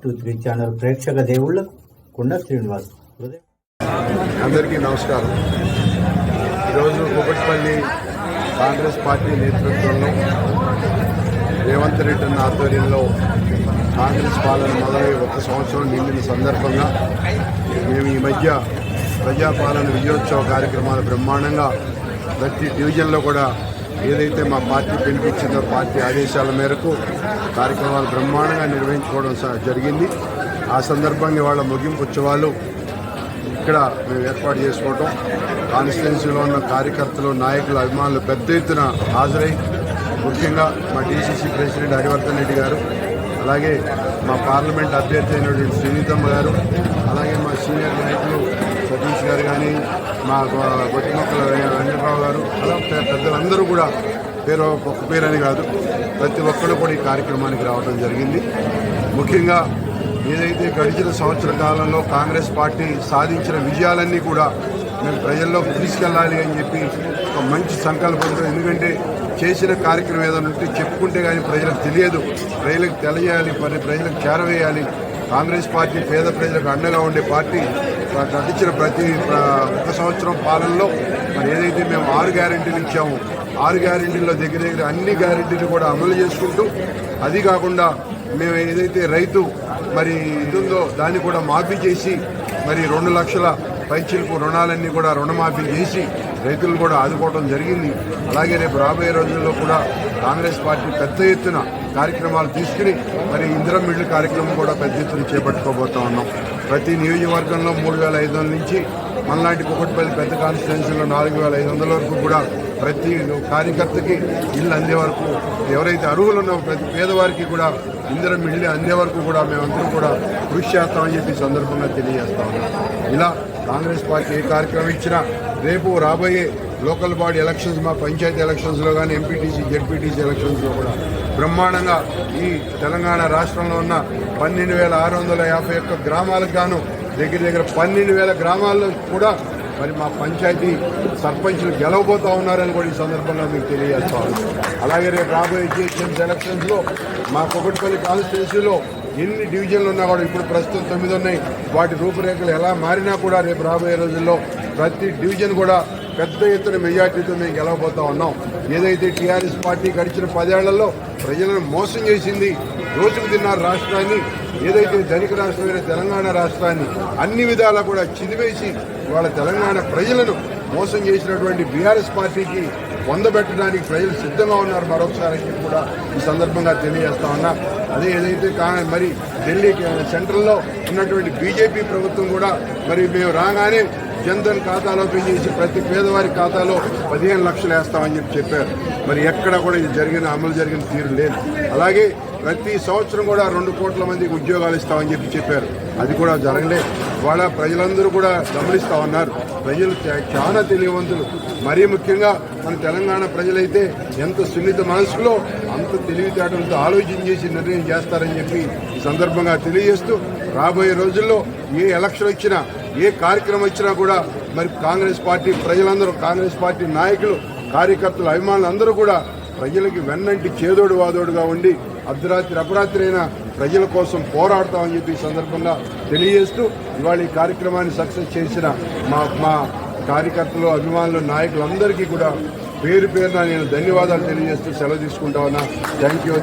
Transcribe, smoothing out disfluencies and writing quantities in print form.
623 channel ప్రేక్షక దేవుళ్లకు కొండ శ్రీనివాస్ అందరికీ నమస్కారం. ఈరోజు కూకట్పల్లి కాంగ్రెస్ పార్టీ నేతృత్వంలో రేవంత్ రెడ్డి అన్న ఆధ్వర్యంలో కాంగ్రెస్ పాలన మొదలై 1 సంవత్సరం నిండిన సందర్భంగా మేము ఈ మధ్య ప్రజాపాలన విజయోత్సవ కార్యక్రమాలు బ్రహ్మాండంగా ప్రతి డివిజన్లో కూడా ఏదైతే మా పార్టీ పిలిపించిందో పార్టీ ఆదేశాల మేరకు కార్యక్రమాలు బ్రహ్మాండంగా నిర్వహించుకోవడం జరిగింది. ఆ సందర్భంగా ఇవాళ ముగింపు ఉత్సవాలు ఇక్కడ మేము ఏర్పాటు చేసుకోవటం, కాన్స్టిట్యున్సీలో ఉన్న కార్యకర్తలు, నాయకులు, అభిమానులు పెద్ద ఎత్తున హాజరై ముఖ్యంగా మా డీసీసీ ప్రెసిడెంట్ హరివర్ధన్ రెడ్డి గారు, అలాగే మా పార్లమెంట్ అభ్యర్థి అయినటువంటి శ్రీనితమ్మ గారు, అలాగే మా సీనియర్ నాయకులు సతీష్ గారు కానీ, మా గొట్టిమొక్కల వెంకటరావు గారు, అలా పెద్దలందరూ కూడా ఒక్క పేరని కాదు, ప్రతి ఒక్కరు కూడా ఈ కార్యక్రమానికి రావడం జరిగింది. ముఖ్యంగా ఏదైతే గడిచిన సంవత్సర కాలంలో కాంగ్రెస్ పార్టీ సాధించిన విజయాలన్నీ కూడా మేము ప్రజల్లోకి తీసుకెళ్ళాలి అని చెప్పి ఒక మంచి సంకల్పంతో, ఎందుకంటే చేసిన కార్యక్రమం ఏదైనా ఉంటే చెప్పుకుంటే కానీ ప్రజలకు తెలియదు, ప్రజలకు తెలియాలి, ప్రజలకు చేరవేయాలి. కాంగ్రెస్ పార్టీ పేద ప్రజలకు అండగా ఉండే పార్టీ. గడిచిన ప్రతి 1 సంవత్సరం పాలనలో మరి ఏదైతే మేము 6 గ్యారెంటీలు ఇచ్చామో 6 గ్యారెంటీల్లో దగ్గర అన్ని గ్యారెంటీలు కూడా అమలు చేసుకుంటూ, అది కాకుండా మేము ఏదైతే రైతు మరి ఇదుందో దాన్ని కూడా మాఫీ చేసి మరి 2 లక్షల పైచిలకు రుణాలన్నీ కూడా రుణమాఫీ చేసి రైతులను కూడా ఆదుకోవడం జరిగింది. అలాగే రేపు రాబోయే రోజుల్లో కూడా కాంగ్రెస్ పార్టీ పెద్ద ఎత్తున కార్యక్రమాలు తీసుకుని మరి ఇందిరమ్మ ఇళ్ల కార్యక్రమం కూడా పెద్ద ఎత్తున చేపట్టుకోబోతా ఉన్నాం. ప్రతి నియోజకవర్గంలో 3,500 నుంచి మనలాంటి కూకట్పల్లి పెద్ద కాన్స్టిట్యున్సీలో 4,500 వరకు కూడా ప్రతి కార్యకర్తకి ఇల్లు అందే వరకు, ఎవరైతే అర్హులు ఉన్నారో ప్రతి పేదవారికి కూడా ఇందిరమ్మ ఇల్లు అందే వరకు కూడా మేమందరం కూడా కృషి చేస్తామని చెప్పి సందర్భంగా తెలియజేస్తా ఉన్నాం. ఇలా కాంగ్రెస్ పార్టీ ఏ కార్యక్రమం ఇచ్చినా రేపు రాబోయే లోకల్ బాడీ ఎలక్షన్స్, మా పంచాయతీ ఎలక్షన్స్లో కానీ, ఎంపీటీసీ, జెడ్పీటీసీ ఎలక్షన్స్లో కూడా బ్రహ్మాండంగా ఈ తెలంగాణ రాష్ట్రంలో ఉన్న 12,651 గ్రామాలకు గాను దగ్గర 12,000 గ్రామాల్లో కూడా మరి మా పంచాయతీ సర్పంచ్లు గెలవబోతా ఉన్నారని కూడా ఈ సందర్భంగా మీకు తెలియజేస్తాను. అలాగే రేపు రాబోయే జిహెచ్ఎంసీ ఎలక్షన్స్లో మా కూకట్పల్లి కాన్స్టిట్యున్సీలో ఎన్ని డివిజన్లు ఉన్నా కూడా ఇప్పుడు ప్రస్తుతం 9 ఉన్నాయి. వాటి రూపురేఖలు ఎలా మారినా కూడా రేపు రాబోయే రోజుల్లో ప్రతి డివిజన్ కూడా పెద్ద ఎత్తున మెజార్టీతో మేము గెలవబోతా ఉన్నాం. ఏదైతే టీఆర్ఎస్ పార్టీ గడిచిన 10 ఏళ్లలో ప్రజలను మోసం చేసింది, రోజుకు తిన్నారు రాష్ట్రాన్ని, ఏదైతే ధనిక రాష్ట్రమైన తెలంగాణ రాష్ట్రాన్ని అన్ని విధాలా కూడా చిదివేసి వాళ్ళ తెలంగాణ ప్రజలను మోసం చేసినటువంటి బీఆర్ఎస్ పార్టీకి పొందబెట్టడానికి ప్రజలు సిద్ధంగా ఉన్నారు మరొకసారి కూడా ఈ సందర్భంగా తెలియజేస్తా ఉన్నా. అదే ఏదైతే మరి ఢిల్లీ సెంట్రల్లో ఉన్నటువంటి బీజేపీ ప్రభుత్వం కూడా మరి మేము రాగానే జన్ధన్ ఖాతాలో ఓపెన్ చేసి ప్రతి పేదవారి ఖాతాలో 15 లక్షలు వేస్తామని చెప్పారు. మరి ఎక్కడ కూడా ఇది అమలు జరిగిన తీరు లేదు. అలాగే ప్రతి సంవత్సరం కూడా 2 కోట్ల మందికి ఉద్యోగాలు ఇస్తామని చెప్పారు. అది కూడా జరగలేదు. వాళ్ళ ప్రజలందరూ కూడా గమనిస్తూ ఉన్నారు. ప్రజలు చాలా తెలివివంతులు. మరీ ముఖ్యంగా మన తెలంగాణ ప్రజలైతే ఎంత సున్నిత మనసులో అంత తెలివితేటలతో ఆలోచన చేసి నిర్ణయం చేస్తారని చెప్పి ఈ సందర్భంగా తెలియజేస్తూ, రాబోయే రోజుల్లో ఏ ఎలక్షన్ వచ్చినా, ఏ కార్యక్రమం వచ్చినా కూడా మరి కాంగ్రెస్ పార్టీ ప్రజలందరూ, కాంగ్రెస్ పార్టీ నాయకులు, కార్యకర్తలు, అభిమానులు అందరూ కూడా ప్రజలకి వెన్నంటి చేదోడు వాదోడుగా ఉండి అర్ధరాత్రి అపరాత్రి అయినా ప్రజల కోసం పోరాడతామని చెప్పి ఈ సందర్భంగా తెలియజేస్తూ, ఇవాళ ఈ కార్యక్రమాన్ని సక్సెస్ చేసిన మా కార్యకర్తలు, అభిమానులు, నాయకులందరికీ కూడా పేరు పేరున నేను ధన్యవాదాలు తెలియజేస్తూ సెలవు తీసుకుంటా ఉన్నా. Thank you.